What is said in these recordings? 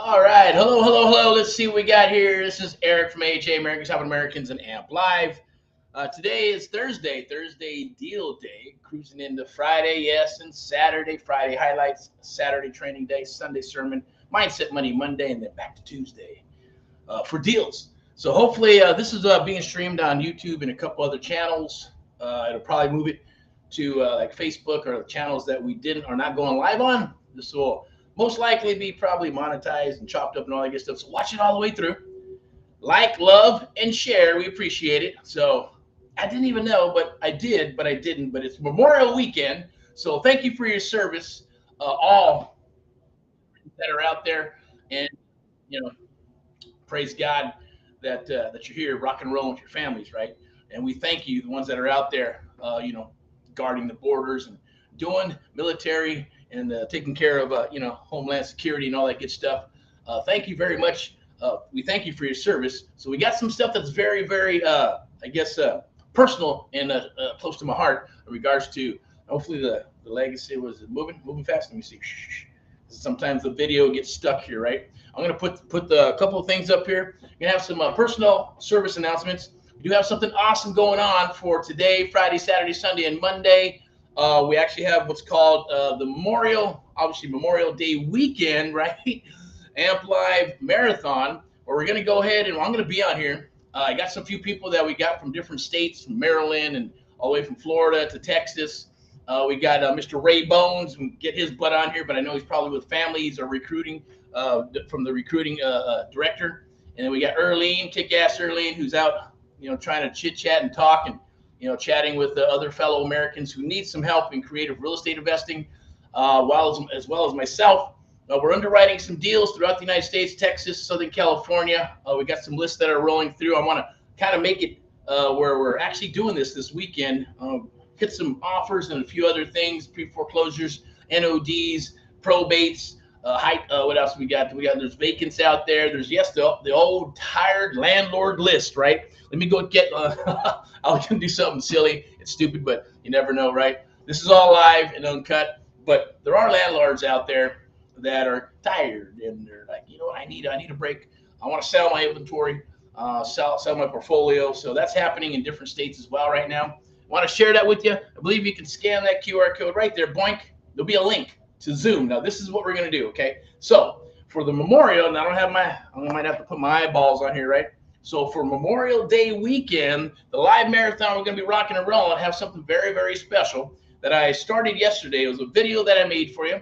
All right. Hello, hello, hello. Let's see what we got here. This is Eric from AHA, Americans Helping Americans and AMP Live. Today is Thursday deal day, cruising into Friday, yes, and Saturday, Friday highlights, Saturday training day, Sunday sermon, mindset money Monday, and then back to Tuesday for deals. So hopefully this is being streamed on YouTube and a couple other channels. It'll probably move it to like Facebook or the channels that we didn't are not going live on. This will most likely be probably monetized and chopped up and all that good stuff. So watch it all the way through. Like, love, and share. We appreciate it. So I didn't even know, but I did, but I didn't. But it's Memorial Weekend. So thank you for your service, all that are out there. And, you know, praise God that you're here rock and rolling with your families, right? And we thank you, the ones that are out there, guarding the borders and doing military and taking care of, homeland security and all that good stuff. Thank you very much. We thank you for your service. So we got some stuff that's very, very, personal and close to my heart in regards to hopefully the legacy was moving fast. Let me see. Sometimes the video gets stuck here, right? I'm gonna put a couple of things up here. We're gonna have some personal service announcements. We do have something awesome going on for today, Friday, Saturday, Sunday, and Monday. We actually have what's called the Memorial Day weekend, right? AMP Live Marathon, where we're gonna go ahead and I'm gonna be on here. I got some few people that we got from different states, from Maryland and all the way from Florida to Texas. We got Mr. Ray Bones, and get his butt on here, but I know he's probably with family. He's a recruiting from the recruiting director. And then we got Earlene, kick-ass Earlene, who's out, trying to chit-chat and talk and, chatting with the other fellow Americans who need some help in creative real estate investing, as well as myself. We're underwriting some deals throughout the United States, Texas, Southern California. We got some lists that are rolling through. I want to kind of make it where we're actually doing this weekend. Hit some offers and a few other things, pre-foreclosures, NODs, probates, what else we got? There's vacants out there. There's, the old tired landlord list, right? Let me go get, I was going to do something silly. It's stupid, but you never know, right? This is all live and uncut, but there are landlords out there that are tired and they're like, I need a break. I want to sell my inventory, sell my portfolio. So that's happening in different states as well right now. I want to share that with you. I believe you can scan that QR code right there. Boink. There'll be a link to Zoom. Now, this is what we're going to do, okay? So for the Memorial, and I might have to put my eyeballs on here, right? So for Memorial Day weekend, the live marathon, we're going to be rocking and rolling. I have something very, very special that I started yesterday. It was a video that I made for you.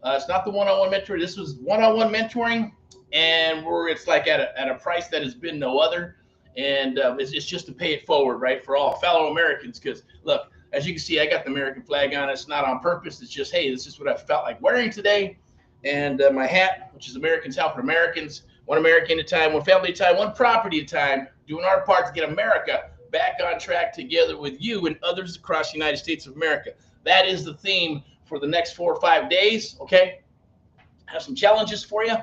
It's not the one-on-one mentoring. This was one-on-one mentoring, and it's like at a price that has been no other. And it's just to pay it forward, right, for all fellow Americans. Because look, as you can see, I got the American flag on. It's not on purpose. It's just, hey, this is what I felt like wearing today. And my hat, which is Americans Helping Americans, one American at a time, one family at a time, one property at a time, doing our part to get America back on track together with you and others across the United States of America. That is the theme for the next 4 or 5 days, okay? I have some challenges for you,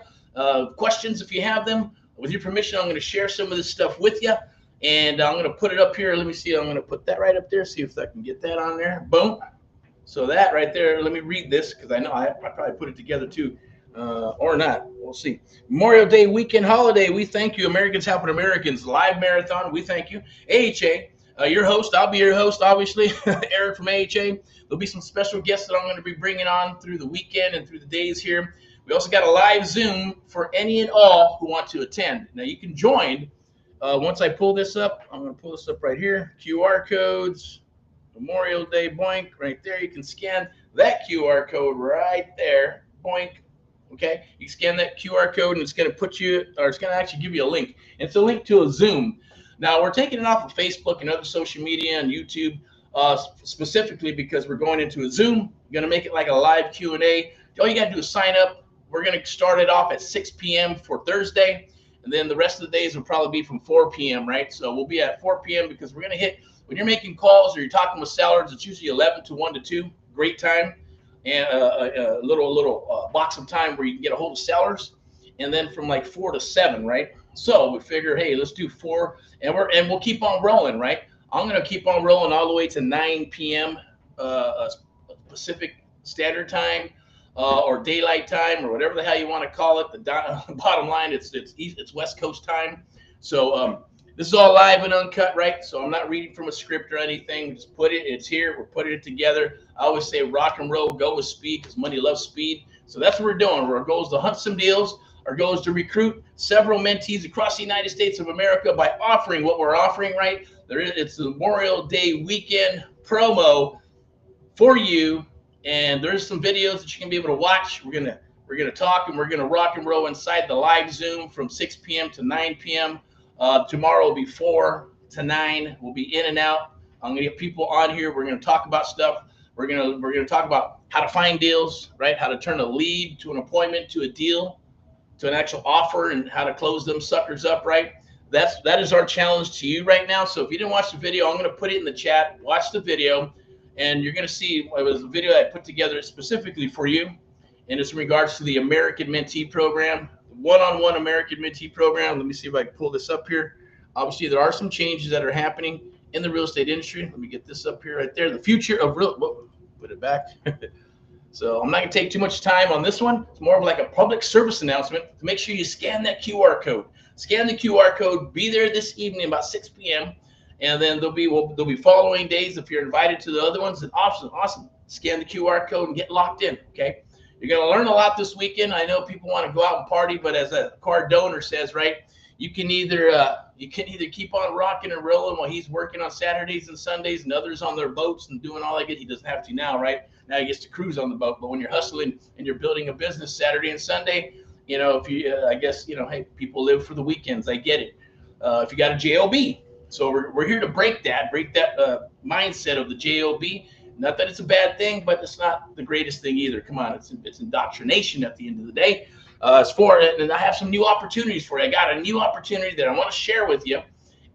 questions if you have them. With your permission, I'm going to share some of this stuff with you, and I'm going to put it up here. Let me see. I'm going to put that right up there, see if I can get that on there. Boom. So that right there, let me read this because I know I probably put it together too, or not. We'll see. Memorial Day weekend holiday. We thank you, Americans Helping Americans. Live marathon. We thank you. AHA, your host. I'll be your host, obviously. Eric from AHA. There'll be some special guests that I'm going to be bringing on through the weekend and through the days here. We also got a live Zoom for any and all who want to attend. Now, you can join once I pull this up. I'm going to pull this up right here. QR codes, Memorial Day, boink, right there. You can scan that QR code right there, boink. Okay, you scan that QR code and it's going to put you, or it's going to actually give you a link. And it's a link to a Zoom. Now, we're taking it off of Facebook and other social media and YouTube specifically because we're going into a Zoom. We're going to make it like a live Q&A. All you got to do is sign up. We're going to start it off at 6 p.m. for Thursday, and then the rest of the days will probably be from 4 p.m., right? So we'll be at 4 p.m. because we're going to hit, when you're making calls or you're talking with sellers, it's usually 11 to 1 to 2, great time, and a little box of time where you can get a hold of sellers, and then from like 4 to 7, right? So we figure, hey, let's do 4, and we'll keep on rolling, right? I'm going to keep on rolling all the way to 9 p.m. Pacific Standard Time. or daylight time, or whatever the hell you want to call it. The bottom line, it's West Coast time. So this is all live and uncut, right? So I'm not reading from a script or anything. Just put it. It's here. We're putting it together. I always say rock and roll, go with speed, because money loves speed. So that's what we're doing. Our goal is to hunt some deals. Our goal is to recruit several mentees across the United States of America by offering what we're offering, right? It's the Memorial Day weekend promo for you, and there's some videos that you can be able to watch. We're gonna talk, and we're gonna rock and roll inside the live Zoom from 6 p.m. to 9 p.m. Tomorrow will be 4 to 9. We'll be in and out. I'm gonna get people on here. We're gonna talk about stuff. We're gonna talk about how to find deals, right? How to turn a lead to an appointment, to a deal, to an actual offer, and how to close them suckers up, right? That is our challenge to you right now. So if you didn't watch the video, I'm gonna put it in the chat. Watch the video, and you're gonna see it was a video I put together specifically for you, and it's in regards to the American Mentee Program, the one-on-one American Mentee Program. Let me see if I can pull this up here. Obviously, there are some changes that are happening in the real estate industry. Let me get this up here right there. The future of real. Whoa, put it back. So I'm not gonna take too much time on this one. It's more of like a public service announcement to make sure you scan that QR code. Scan the QR code. Be there this evening about 6 p.m. And then there'll be following days if you're invited to the other ones. And awesome. Scan the QR code and get locked in. Okay. You're gonna learn a lot this weekend. I know people want to go out and party, but as a card donor says, right, you can either keep on rocking and rolling while he's working on Saturdays and Sundays, and others on their boats and doing all that good. He doesn't have to now, right? Now he gets to cruise on the boat. But when you're hustling and you're building a business Saturday and Sunday, you know, if you, I guess, you know, hey, people live for the weekends. I get it. If you got a JOB, so we're here to break that mindset of the JOB. Not that it's a bad thing, but it's not the greatest thing either. Come on, it's indoctrination at the end of the day. It's for it, and I have some new opportunities for you. I got a new opportunity that I want to share with you,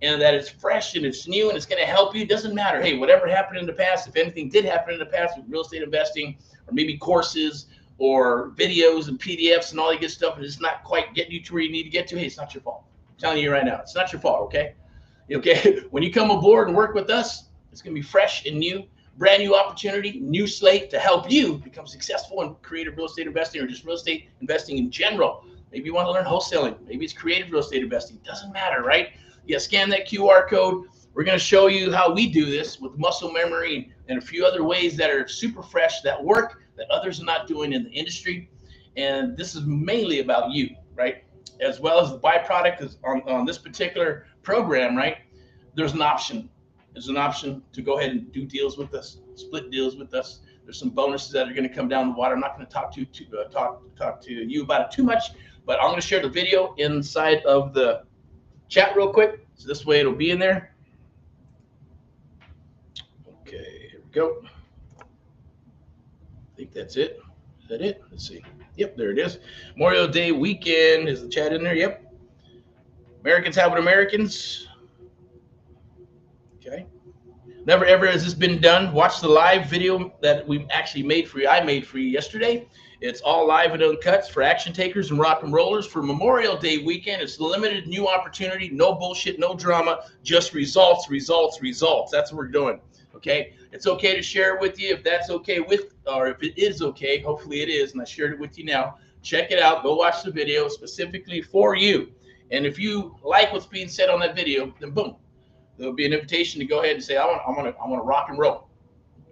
and that it's fresh and it's new and it's going to help you. It doesn't matter. Hey, whatever happened in the past, if anything did happen in the past with real estate investing, or maybe courses or videos and PDFs and all that good stuff, and it's not quite getting you to where you need to get to, hey, it's not your fault. I'm telling you right now, it's not your fault, okay? Okay, when you come aboard and work with us, it's going to be fresh and new. Brand new opportunity, new slate to help you become successful in creative real estate investing, or just real estate investing in general. Maybe you want to learn wholesaling. Maybe it's creative real estate investing. Doesn't matter, right? Yeah, scan that QR code. We're going to show you how we do this with muscle memory and a few other ways that are super fresh, that work, that others are not doing in the industry. And this is mainly about you, right? As well as the byproduct is on this particular program, right? There's an option. There's an option to go ahead and do deals with us, split deals with us. There's some bonuses that are going to come down the water. I'm not going to talk to you about it too much, but I'm going to share the video inside of the chat real quick. So this way it'll be in there. Okay, here we go. I think that's it. Is that it? Let's see. Yep, there it is. Memorial Day weekend. Is the chat in there? Yep. Americans helping Americans. Okay. Never ever has this been done. Watch the live video that we actually made for you. I made for you yesterday. It's all live and uncut for action takers and rock and rollers for Memorial Day weekend. It's a limited new opportunity. No bullshit, no drama, just results. That's what we're doing. Okay. It's okay to share it with you if that's okay with, or if it is okay. Hopefully it is. And I shared it with you now. Check it out. Go watch the video specifically for you. And if you like what's being said on that video, then boom. There'll be an invitation to go ahead and say, I want to rock and roll.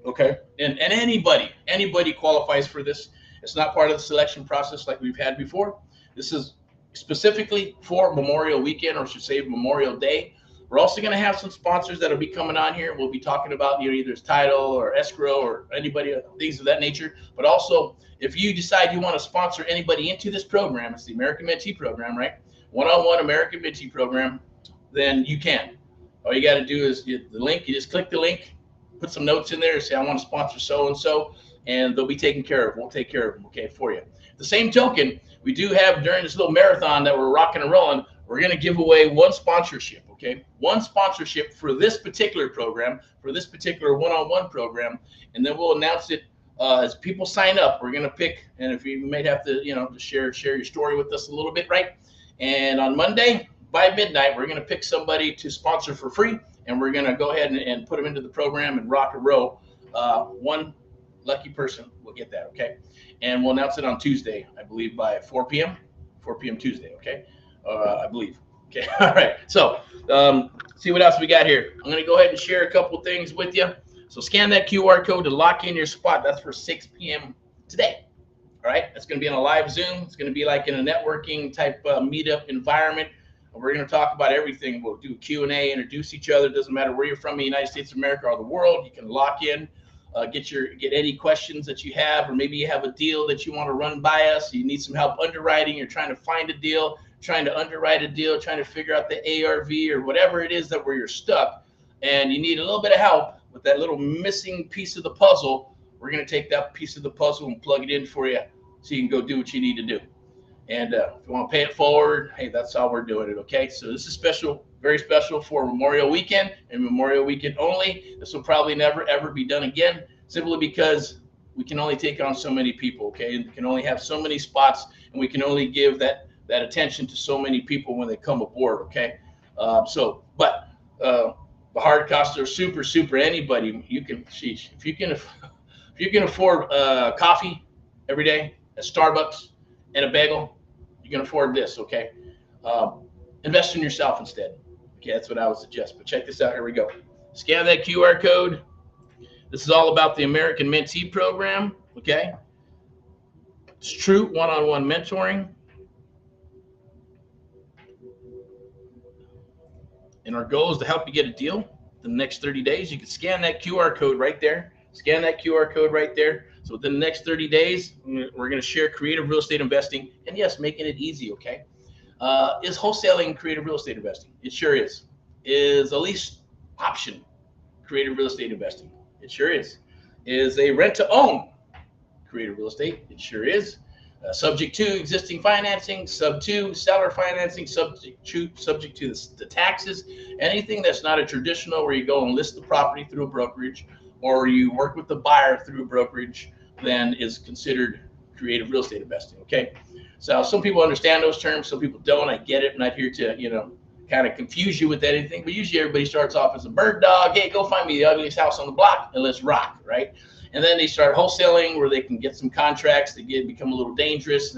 Okay. And anybody qualifies for this. It's not part of the selection process like we've had before. This is specifically for Memorial Weekend, or I should say Memorial Day. We're also going to have some sponsors that'll be coming on here. We'll be talking about either title or escrow or anybody, things of that nature. But also, if you decide you want to sponsor anybody into this program, it's the American Mentee Program, right? One-on-one American Mentee Program, then you can. All you got to do is get the link. You just click the link, put some notes in there, and say, I want to sponsor so-and-so, and they'll be taken care of. We'll take care of them, okay, for you. The same token, we do have during this little marathon that we're rocking and rolling, we're going to give away one sponsorship, okay? One sponsorship for this particular program, for this particular one-on-one program, and then we'll announce it as people sign up. We're going to pick, and if you may have to, to share your story with us a little bit, right? And on Monday, by midnight, we're going to pick somebody to sponsor for free, and we're going to go ahead and put them into the program and rock and roll. One lucky person will get that, okay? And we'll announce it on Tuesday, I believe, by 4 p.m. 4 p.m. Tuesday, okay? I believe. Okay, all right. So see what else we got here. I'm going to go ahead and share a couple things with you. So scan that QR code to lock in your spot. That's for 6 p.m. today. All right. It's going to be on a live Zoom. It's going to be like in a networking type meetup environment. We're going to talk about everything. We'll do Q&A, introduce each other. Doesn't matter where you're from in the United States of America or the world. You can lock in, get any questions that you have, or maybe you have a deal that you want to run by us. You need some help underwriting. You're trying to find a deal, trying to underwrite a deal, trying to figure out the ARV or whatever it is that where you're stuck, and you need a little bit of help with that little missing piece of the puzzle. We're going to take that piece of the puzzle and plug it in for you so you can go do what you need to do. And if you want to pay it forward, hey, that's how we're doing it, okay? So this is special, very special for Memorial Weekend and Memorial Weekend only. This will probably never, ever be done again, simply because we can only take on so many people, okay? And we can only have so many spots, and we can only give that attention to so many people when they come aboard, okay? But the hard costs are super. Anybody, you can, sheesh, if you can afford coffee every day at Starbucks and a bagel, you can afford this, okay? Invest in yourself instead. Okay, that's what I would suggest. But check this out. Here we go. Scan that QR code. This is all about the American Mentee Program, okay? It's true one-on-one mentoring. And our goal is to help you get a deal in the next 30 days. You can scan that QR code right there. Scan that QR code right there. So within the next 30 days, we're going to share creative real estate investing. And yes, making it easy, okay? Is wholesaling creative real estate investing? It sure is. Is a lease option creative real estate investing? It sure is. Is a rent-to-own creative real estate? It sure is. Subject to existing financing, sub to seller financing, subject to the taxes. Anything that's not a traditional where you go and list the property through a brokerage, or you work with the buyer through a brokerage, then is considered creative real estate investing, okay? So some people understand those terms, some people don't. I get it. I'm not here to, kind of confuse you with anything, but usually everybody starts off as a bird dog. Hey, go find me the ugliest house on the block and let's rock, right? And then they start wholesaling where they can get some contracts. They become a little dangerous.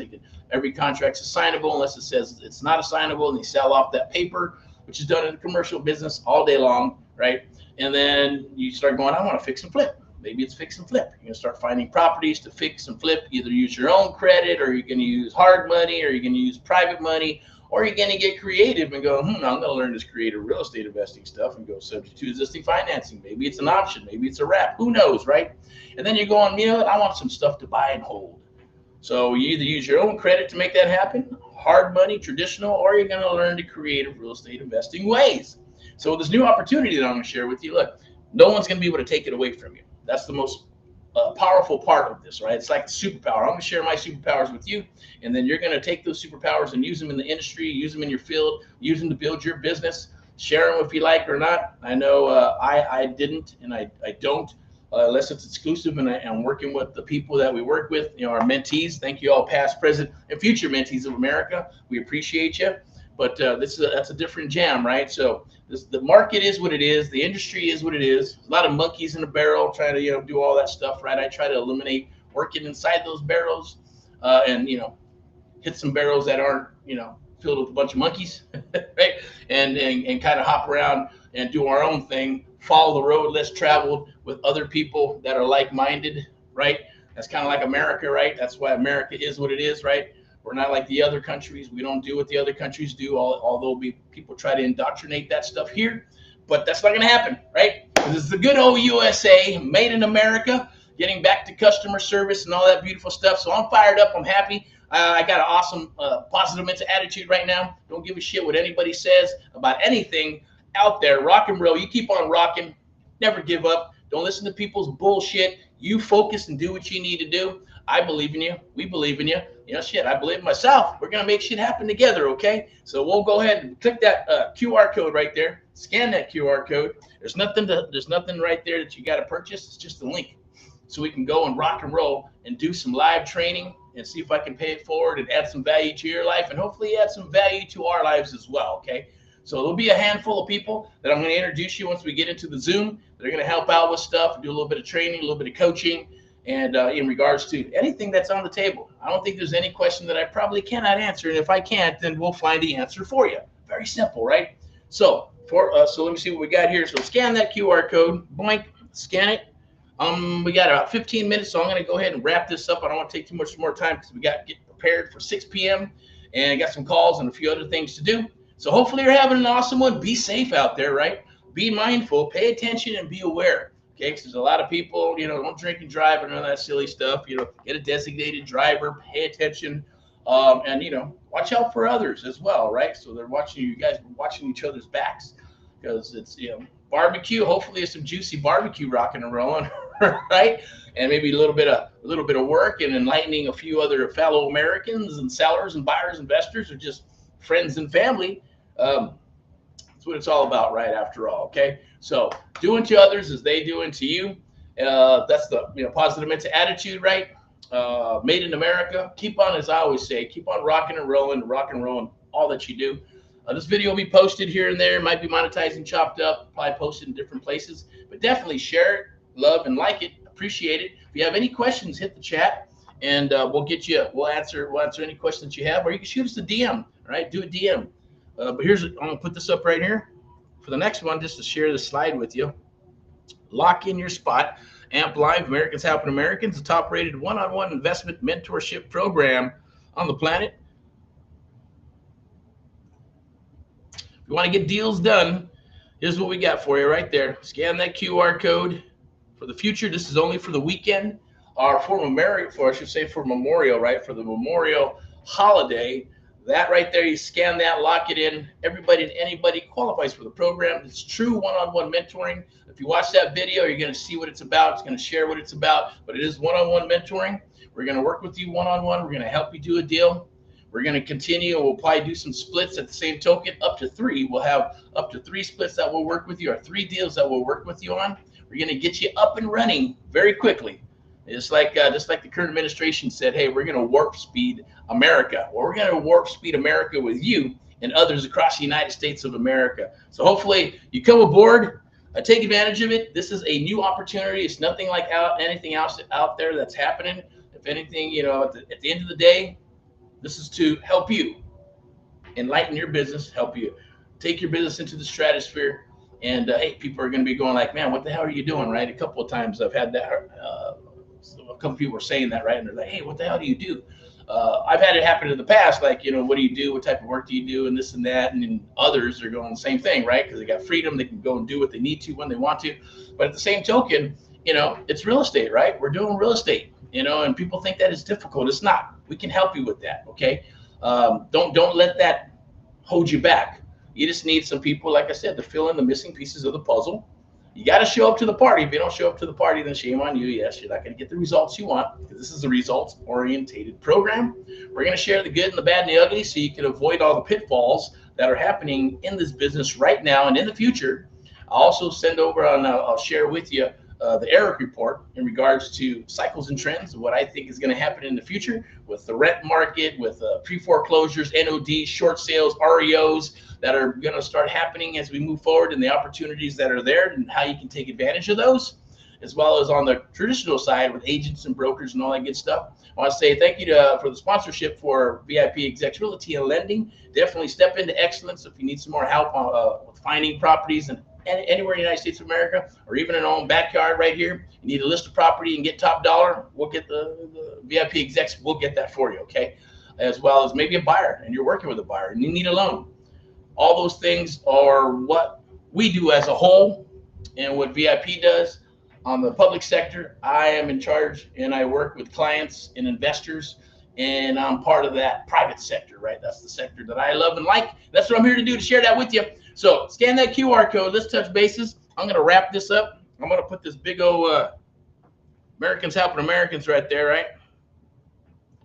Every contract's assignable unless it says it's not assignable, and they sell off that paper, which is done in the commercial business all day long, right? And then you start going, I want to fix and flip. Maybe it's fix and flip. You're going to start finding properties to fix and flip. Either use your own credit, or you're going to use hard money, or you're going to use private money, or you're going to get creative and go, I'm going to learn this creative real estate investing stuff and go subject to existing financing. Maybe it's an option. Maybe it's a wrap. Who knows, right? And then you're going, I want some stuff to buy and hold. So you either use your own credit to make that happen, hard money, traditional, or you're going to learn the creative real estate investing ways. So this new opportunity that I'm going to share with you, look, no one's going to be able to take it away from you. That's the most powerful part of this, right? It's like the superpower. I'm going to share my superpowers with you, and then you're going to take those superpowers and use them in the industry, use them in your field, use them to build your business. Share them if you like or not. I know I didn't, and I don't, unless it's exclusive, and I'm working with the people that we work with, our mentees. Thank you all, past, present, and future mentees of America. We appreciate you. But that's a different jam, right? So the market is what it is. The industry is what it is. A lot of monkeys in a barrel trying to do all that stuff, right? I try to eliminate working inside those barrels, and hit some barrels that aren't filled with a bunch of monkeys, right? And kind of hop around and do our own thing. Follow the road less traveled with other people that are like-minded, right? That's kind of like America, right? That's why America is what it is, right? We're not like the other countries. We don't do what the other countries do, although people try to indoctrinate that stuff here. But that's not going to happen, right? This is the good old USA, made in America, getting back to customer service and all that beautiful stuff. So I'm fired up. I'm happy. I got an awesome positive mental attitude right now. Don't give a shit what anybody says about anything out there. Rock and roll. You keep on rocking. Never give up. Don't listen to people's bullshit. You focus and do what you need to do. I believe in you. We believe in you. Shit, I believe in myself. We're going to make shit happen together, okay? So we'll go ahead and click that QR code right there. Scan that QR code. There's nothing right there that you got to purchase. It's just a link. So we can go and rock and roll and do some live training and see if I can pay it forward and add some value to your life, and hopefully add some value to our lives as well, okay? So there'll be a handful of people that I'm going to introduce you once we get into the Zoom. They're going to help out with stuff, do a little bit of training, a little bit of coaching, And in regards to anything that's on the table, I don't think there's any question that I probably cannot answer. And if I can't, then we'll find the answer for you. Very simple, right? So so let me see what we got here. So scan that QR code, boink, scan it. We got about 15 minutes, so I'm going to go ahead and wrap this up. I don't want to take too much more time because we got to get prepared for 6 p.m. and I got some calls and a few other things to do. So hopefully you're having an awesome one. Be safe out there, right? Be mindful, pay attention, and be aware. Okay, because there's a lot of people, don't drink and drive and all that silly stuff. Get a designated driver, pay attention, and watch out for others as well, right? So they're watching you guys, watching each other's backs, because it's barbecue. Hopefully, it's some juicy barbecue rocking and rolling, right? And maybe a little bit of work and enlightening a few other fellow Americans and sellers and buyers, investors, or just friends and family. That's what it's all about, right? After all, okay. So do unto others as they do unto you. That's the positive mental attitude, right? Made in America. Keep on, as I always say, keep on rocking and rolling all that you do. This video will be posted here and there. Might be monetized and chopped up. Probably posted in different places. But definitely share it, love, and like it. Appreciate it. If you have any questions, hit the chat, and we'll answer any questions you have, or you can shoot us a DM. All right, do a DM. But I'm gonna put this up right here for the next one, just to share the slide with you. Lock in your spot. AMP Live, Americans Helping Americans, the top-rated one-on-one investment mentorship program on the planet. If you want to get deals done, here's what we got for you right there. Scan that QR code. For the future, this is only for the weekend, or for Memorial, right? For the Memorial holiday. That right there, you scan that, lock it in. Everybody and anybody qualifies for the program. It's true one-on-one mentoring. If you watch that video, you're going to see what it's about. It's going to share what it's about, but it is one-on-one mentoring. We're going to work with you one-on-one. We're going to help you do a deal. We're going to continue. We'll probably do some splits at the same token, up to 3. We'll have up to 3 splits that will work with you, or 3 deals that we'll work with you on. We're going to get you up and running very quickly. Just like the current administration said, hey, we're going to warp speed America. Well, we're going to warp speed America with you and others across the United States of America. So hopefully you come aboard, take advantage of it. This is a new opportunity. It's nothing like anything else out there that's happening. If anything, at the end of the day, this is to help you enlighten your business, help you take your business into the stratosphere. And hey, people are going to be going like, man, what the hell are you doing, right? A couple of times I've had that. A couple of people are saying that, right? And they're like, hey, what the hell do you do? I've had it happen in the past, like, what do you do? What type of work do you do? And this and that. And then others are going the same thing, right? Because they got freedom. They can go and do what they need to when they want to. But at the same token, it's real estate, right? We're doing real estate, and people think that is difficult. It's not. We can help you with that, okay? Don't let that hold you back. You just need some people, like I said, to fill in the missing pieces of the puzzle. You got to show up to the party. If you don't show up to the party, then shame on you. Yes, you're not going to get the results you want, because this is a results-orientated program. We're going to share the good and the bad and the ugly, so you can avoid all the pitfalls that are happening in this business right now and in the future. I'll also send over, I'll share with you the Erick report in regards to cycles and trends, what I think is going to happen in the future with the rent market, with pre-foreclosures, NODs, short sales, REOs that are going to start happening as we move forward, and the opportunities that are there and how you can take advantage of those, as well as on the traditional side with agents and brokers and all that good stuff. I want to say thank you for the sponsorship for VIP Execs Realty and Lending. Definitely step into excellence if you need some more help with finding properties and anywhere in the United States of America, or even in our own backyard right here. You need to list a property and get top dollar, we'll get the VIP execs, we'll get that for you, okay? As well as maybe a buyer, and you're working with a buyer and you need a loan. All those things are what we do as a whole, and what VIP does on the public sector. I am in charge, and I work with clients and investors, and I'm part of that private sector, right? That's the sector that I love and like. That's what I'm here to do, to share that with you. So scan that QR code. Let's touch bases. I'm going to wrap this up. I'm going to put this big old Americans Helping Americans right there, right?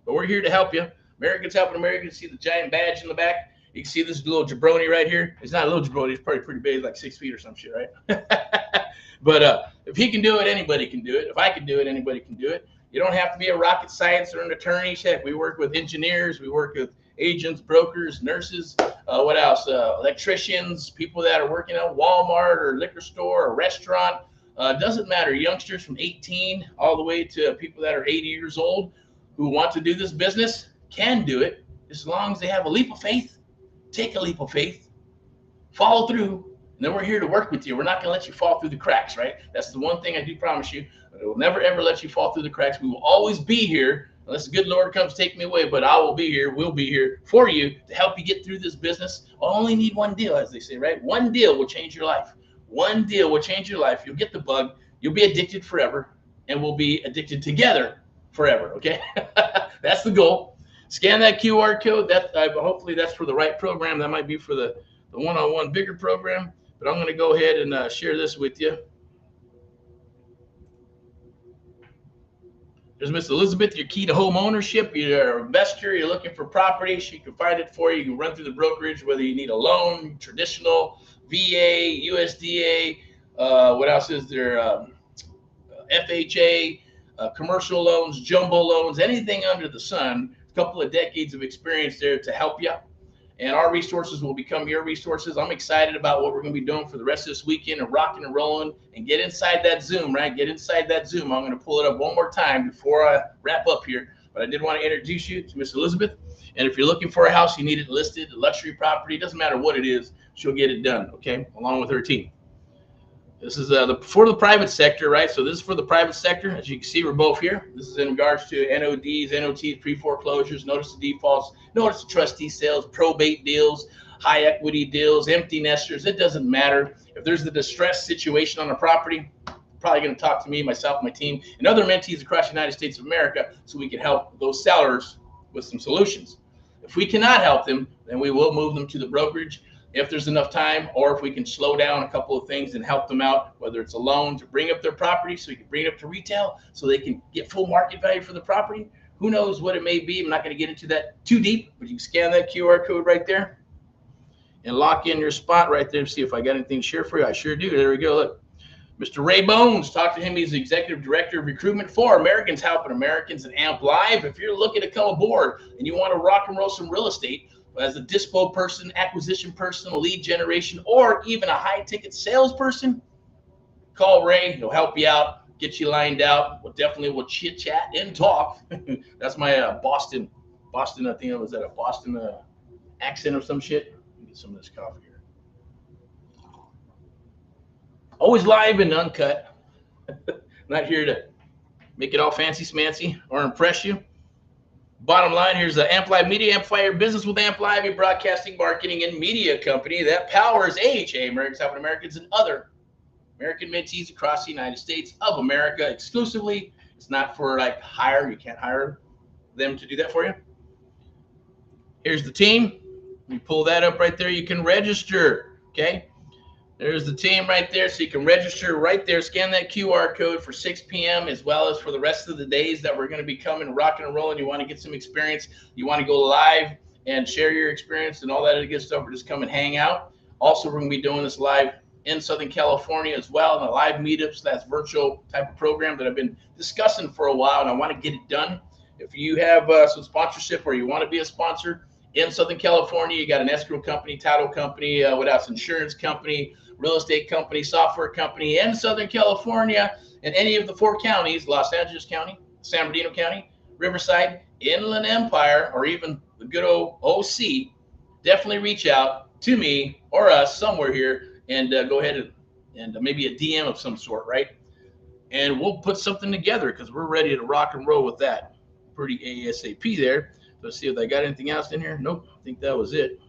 But we're here to help you. Americans Helping Americans. See the giant badge in the back? You can see this little jabroni right here. It's not a little jabroni. It's probably pretty big. It's like 6 feet or some shit, right? But if he can do it, anybody can do it. If I can do it, anybody can do it. You don't have to be a rocket science or an attorney. Heck, we work with engineers. We work with agents, brokers, nurses. What else? Electricians, people that are working at Walmart or liquor store or restaurant. Doesn't matter. Youngsters from 18 all the way to people that are 80 years old who want to do this business can do it as long as they have a leap of faith. Take a leap of faith, follow through, and then we're here to work with you. We're not going to let you fall through the cracks, right? That's the one thing I do promise you. I will never, ever let you fall through the cracks. We will always be here unless the good Lord comes take me away, but I will be here. We'll be here for you to help you get through this business. I only need one deal, as they say, right? One deal will change your life. One deal will change your life. You'll get the bug. You'll be addicted forever, and we'll be addicted together forever, okay? That's the goal. Scan that QR code. Hopefully that's for the right program. That might be for the one-on-one bigger program, but I'm going to go ahead and share this with you. There's Miss Elizabeth, your key to home ownership. You're an investor, you're looking for property. She can find it for you. You can run through the brokerage, whether you need a loan, traditional, VA, USDA, what else is there? FHA, commercial loans, jumbo loans, anything under the sun. A couple of decades of experience there to help you. And our resources will become your resources. I'm excited about what we're going to be doing for the rest of this weekend and rocking and rolling and get inside that Zoom, right? Get inside that Zoom. I'm going to pull it up one more time before I wrap up here. But I did want to introduce you to Miss Elizabeth. And if you're looking for a house, you need it listed, a luxury property, doesn't matter what it is, she'll get it done, okay, along with her team. This is for the private sector, right? So this is for the private sector. As you can see, we're both here. This is in regards to NODs, NOTs, pre-foreclosures, notice of defaults, notice of trustee sales, probate deals, high equity deals, empty nesters. It doesn't matter. If there's a distressed situation on a property, probably going to talk to me, myself, my team, and other mentees across the United States of America so we can help those sellers with some solutions. If we cannot help them, then we will move them to the brokerage if there's enough time, or if we can slow down a couple of things and help them out, whether it's a loan to bring up their property so we can bring it up to retail so they can get full market value for the property. Who knows what it may be? I'm not going to get into that too deep, but you can scan that QR code right there and lock in your spot right there to see if I got anything to share for you. I sure do. There we go. Look, Mr. Ray Bones, talk to him. He's the Executive Director of Recruitment for Americans Helping Americans and AMP Live. If you're looking to come aboard and you want to rock and roll some real estate, as a dispo person, acquisition person, a lead generation, or even a high-ticket salesperson, call Ray. He'll help you out, get you lined out. We'll chit-chat and talk. That's my Boston, I think it was that a Boston accent or some shit. Let me get some of this coffee here. Always live and uncut. Not here to make it all fancy-smancy or impress you. Bottom line, here's the AMP Live Media. Amplify your business with AMP Live, a broadcasting, marketing, and media company that powers AHA, Americans Helping Americans, and other American mentees across the United States of America exclusively. It's not for like hire. You can't hire them to do that for you. Here's the team. You pull that up right there. You can register, okay? There's the team right there, so you can register right there. Scan that QR code for 6 p.m. as well as for the rest of the days that we're going to be coming, rocking and rolling. You want to get some experience. You want to go live and share your experience and all that good stuff, or just come and hang out. Also, we're going to be doing this live in Southern California as well, in the live meetups. That's virtual type of program that I've been discussing for a while, and I want to get it done. If you have some sponsorship or you want to be a sponsor in Southern California, you got an escrow company, title company, what else, insurance company, real estate company, software company in Southern California, and any of the 4 counties, Los Angeles County, San Bernardino County, Riverside, Inland Empire, or even the good old OC, definitely reach out to me or us somewhere here and go ahead and maybe a DM of some sort, right? And we'll put something together because we're ready to rock and roll with that pretty ASAP there. Let's see if I got anything else in here. Nope, I think that was it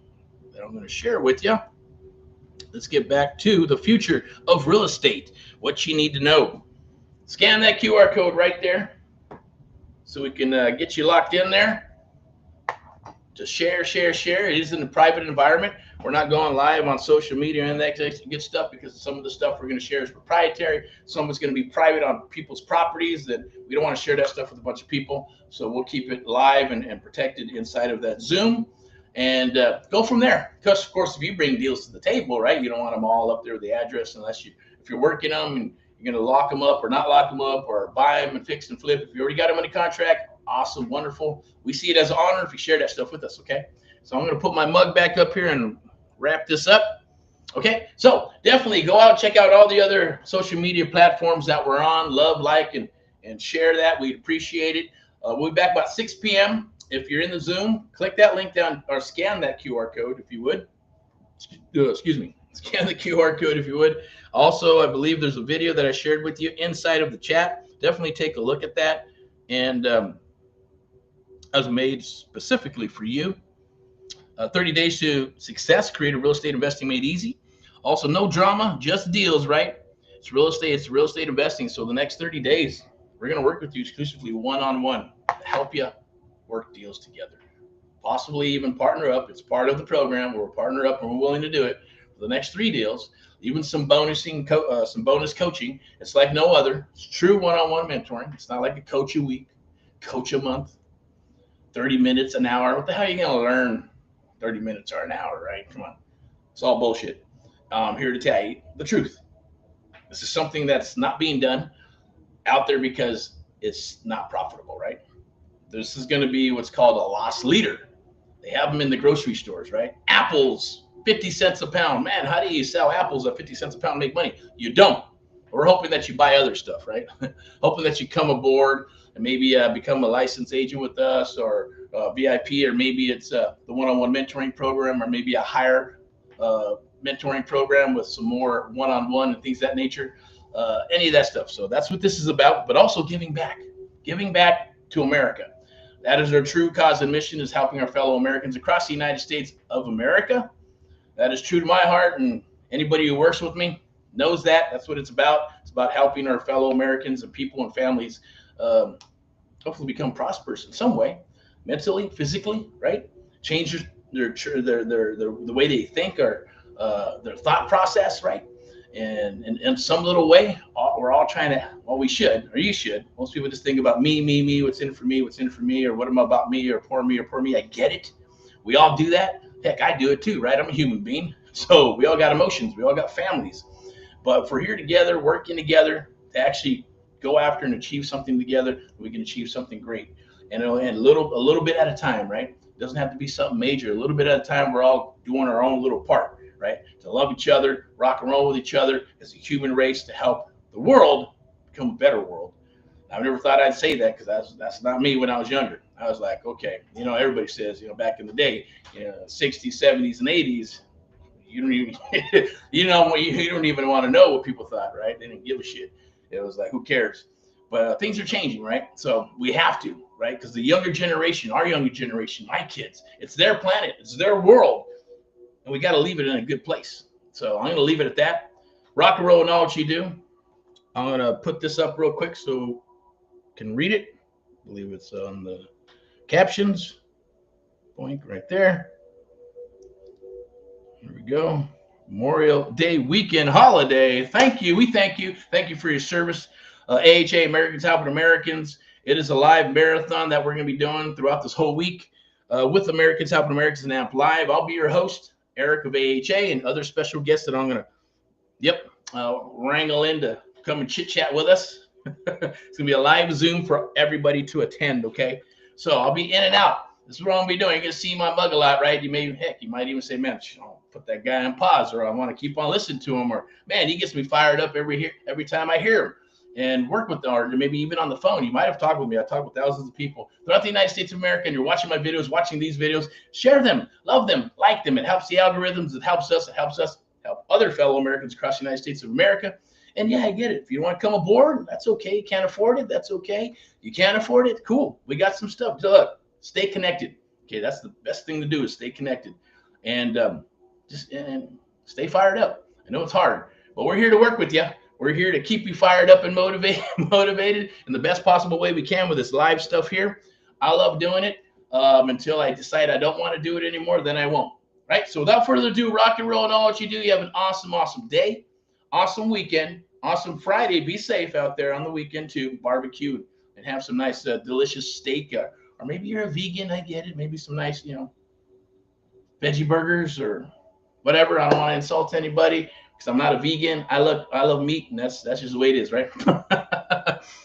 that I'm going to share with you. Let's get back to the future of real estate, what you need to know. Scan that QR code right there so we can get you locked in there. Just share. It is in a private environment. We're not going live on social media and that good stuff because some of the stuff we're going to share is proprietary. Some of it's going to be private on people's properties that we don't want to share that stuff with a bunch of people. So we'll keep it live and protected inside of that Zoom. And go from there. Because, of course, if you bring deals to the table, right, you don't want them all up there with the address unless if you're working them and you're going to lock them up or not lock them up or buy them and fix and flip. If you already got them under contract, awesome, wonderful. We see it as an honor if you share that stuff with us, okay? So I'm going to put my mug back up here and wrap this up. Okay, so definitely go out, check out all the other social media platforms that we're on. Love, like, and share that. We'd appreciate it. We'll be back about 6 p.m. If you're in the Zoom, click that link down or scan that QR code if you would. Excuse me. Scan the QR code if you would. Also, I believe there's a video that I shared with you inside of the chat. Definitely take a look at that. And that was made specifically for you. 30 Days to Success, Creative Real Estate Investing Made Easy. Also, no drama, just deals, right? It's real estate investing. So the next 30 days, we're going to work with you exclusively one-on-one to help you work deals together. Possibly even partner up. It's part of the program where we're partner up and we're willing to do it for the next 3 deals, even some bonus coaching. It's like no other. It's true one-on-one mentoring. It's not like a coach a week, coach a month, 30 minutes, an hour. What the hell are you going to learn 30 minutes or an hour, right? Come on. It's all bullshit. I'm here to tell you the truth. This is something that's not being done out there because it's not profitable, right? This is going to be what's called a loss leader. They have them in the grocery stores, right? Apples, 50 cents a pound. Man, how do you sell apples at 50 cents a pound and make money? You don't. We're hoping that you buy other stuff, right? Hoping that you come aboard and maybe become a licensed agent with us or VIP, or maybe it's the one-on-one mentoring program, or maybe a higher mentoring program with some more one-on-one and things of that nature, any of that stuff. So that's what this is about, but also giving back to America. That is our true cause and mission, is helping our fellow Americans across the United States of America. That is true to my heart, and anybody who works with me knows that. That's what it's about. It's about helping our fellow Americans and people and families hopefully become prosperous in some way, mentally, physically, right? Change the way they think, or their thought process, right? And in some little way, we're all trying to, well, we should, or you should. Most people just think about me, what's in it for me, or what am I about me, or poor me. I get it. We all do that. Heck, I do it too, right? I'm a human being. So we all got emotions. We all got families. But if we're here together, working together to actually go after and achieve something together, we can achieve something great. And a little bit at a time, right? It doesn't have to be something major. A little bit at a time, we're all doing our own little part, right? To love each other, rock and roll with each other as a human race, to help the world become a better world. I never thought I'd say that, because that's not me when I was younger. I was like, okay, everybody says, back in the day, 60s, 70s, and 80s, you don't even, you don't even want to know what people thought, right? They didn't give a shit. It was like, who cares? But things are changing, right? So we have to, right? Because the younger generation, our younger generation, my kids, it's their planet, it's their world, and we got to leave it in a good place. So I'm going to leave it at that. Rock and roll and all what you do. I'm going to put this up real quick so you can read it. I believe it's on the captions. Point right there. Here we go. Memorial Day weekend holiday. Thank you. We thank you. Thank you for your service. AHA, Americans Helping Americans. It is a live marathon that we're going to be doing throughout this whole week with Americans Helping Americans and AMP Live. I'll be your host, Erick of AHA, and other special guests that I'm going to, wrangle in to come and chit-chat with us. It's going to be a live Zoom for everybody to attend, okay? So I'll be in and out. This is what I'm going to be doing. You're going to see my mug a lot, right? You might even say, man, I'll put that guy on pause, or I want to keep on listening to him, or, man, he gets me fired up every time I hear him. And work with them, or maybe even on the phone. You might have talked with me. I talk with thousands of people throughout the United States of America, and you're watching my videos, watching these videos. Share them, love them, like them. It helps the algorithms. It helps us. It helps us help other fellow Americans across the United States of America. And yeah, I get it. If you don't want to come aboard, that's okay. You can't afford it, that's okay. You can't afford it, cool. We got some stuff. So look, stay connected. Okay, that's the best thing to do, is stay connected, and just stay fired up. I know it's hard, but we're here to work with you. We're here to keep you fired up and motivated in the best possible way we can with this live stuff here. I love doing it until I decide I don't want to do it anymore, then I won't. Right? So without further ado, rock and roll and all what you do. You have an awesome, awesome day, awesome weekend, awesome Friday. Be safe out there on the weekend too. Barbecue and have some nice, delicious steak. Or maybe you're a vegan. I get it. Maybe some nice, veggie burgers or whatever. I don't want to insult anybody, because I'm not a vegan. I love meat, and that's just the way it is, right?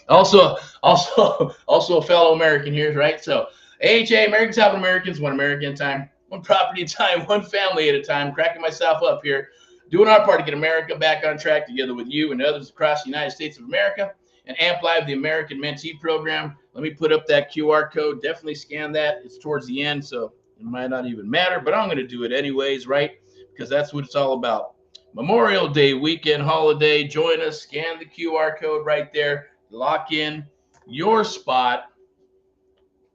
also a fellow American here, right? So AHA, Americans Helping Americans, one American at a time, one property at a time, one family at a time. Cracking myself up here. doing our part to get America back on track together with you and others across the United States of America and amp live the American Mentee Program. Let me put up that QR code. Definitely scan that. It's towards the end, so it might not even matter, but I'm going to do it anyways, right? Because that's what it's all about. Memorial Day weekend holiday. Join us. Scan the QR code right there. Lock in your spot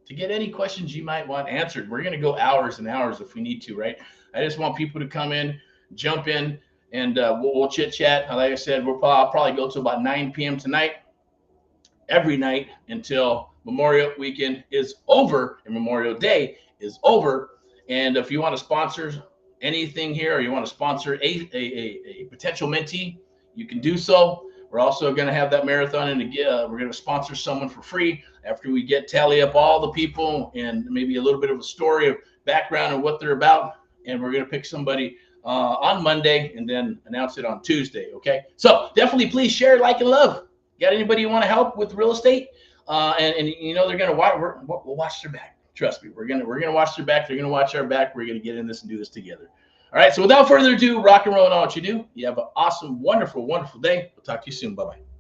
to get any questions you might want answered. We're going to go hours and hours if we need to, right? I just want people to come in, jump in, and we'll chit chat. Like I said, I'll probably go to about 9 p.m. tonight, every night until Memorial weekend is over and Memorial Day is over. And if you want to sponsor anything here, or you want to sponsor a potential mentee, you can do so. We're also going to have that marathon, and we're going to sponsor someone for free after we tally up all the people and maybe a little bit of a story of background and what they're about. And we're going to pick somebody on Monday and then announce it on Tuesday. Okay. So definitely please share, like, and love. Got anybody you want to help with real estate? And you know, they're going to watch, we'll watch their back. Trust me. We're going to watch their back. They're going to watch our back. We're going to get in this and do this together. All right. So without further ado, rock and roll and all what you do. You have an awesome, wonderful, wonderful day. We'll talk to you soon. Bye-bye.